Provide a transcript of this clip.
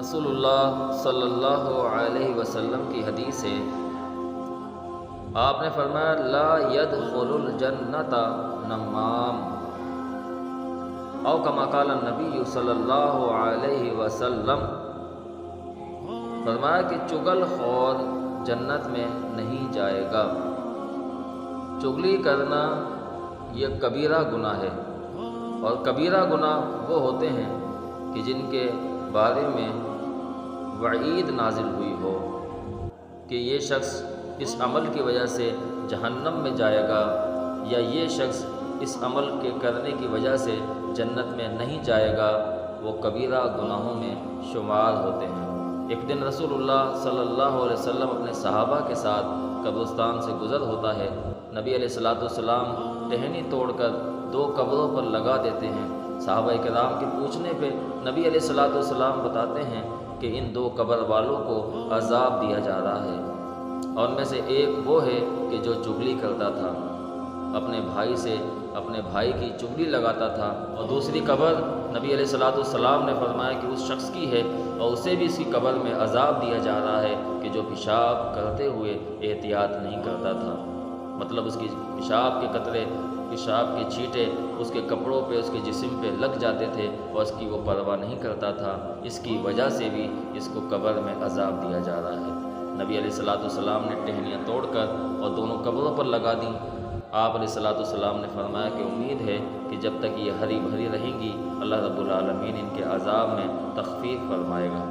رسول اللہ صلی اللہ علیہ وسلم کی حدیث ہے، آپ نے فرمایا لا يدخل الجنۃ نمام، او کما قال النبی صلی اللہ علیہ وسلم، فرمایا کہ چغل خور جنت میں نہیں جائے گا۔ چغلی کرنا یہ کبیرہ گناہ ہے، اور کبیرہ گناہ وہ ہوتے ہیں کہ جن کے بارے میں وعید نازل ہوئی ہو کہ یہ شخص اس عمل کی وجہ سے جہنم میں جائے گا، یا یہ شخص اس عمل کے کرنے کی وجہ سے جنت میں نہیں جائے گا، وہ کبیرہ گناہوں میں شمار ہوتے ہیں۔ ایک دن رسول اللہ صلی اللہ علیہ وسلم اپنے صحابہ کے ساتھ قبرستان سے گزر ہوتا ہے۔ نبی علیہ السلام ٹہنی توڑ کر 2 قبروں پر لگا دیتے ہیں۔ صحابہ کرام کے پوچھنے پہ نبی علیہ السلام بتاتے ہیں کہ ان 2 قبر والوں کو عذاب دیا جا رہا ہے، اور ان میں سے ایک وہ ہے کہ جو چغلی کرتا تھا، اپنے بھائی سے اپنے بھائی کی چغلی لگاتا تھا، اور دوسری قبر نبی علیہ السلام نے فرمایا کہ اس شخص کی ہے، اور اسے بھی اسی قبر میں عذاب دیا جا رہا ہے کہ جو پیشاب کرتے ہوئے احتیاط نہیں کرتا تھا۔ مطلب اس کی پیشاب کے قطرے، پیشاب کے چھینٹے اس کے کپڑوں پہ، اس کے جسم پہ لگ جاتے تھے، اور اس کی وہ پرواہ نہیں کرتا تھا۔ اس کی وجہ سے بھی اس کو قبر میں عذاب دیا جا رہا ہے۔ نبی علیہ السلام نے ٹہنیاں توڑ کر اور دونوں قبروں پر لگا دیں۔ آپ علیہ السلام نے فرمایا کہ امید ہے کہ جب تک یہ ہری بھری رہیں گی، اللہ رب العالمین ان کے عذاب میں تخفیف فرمائے گا۔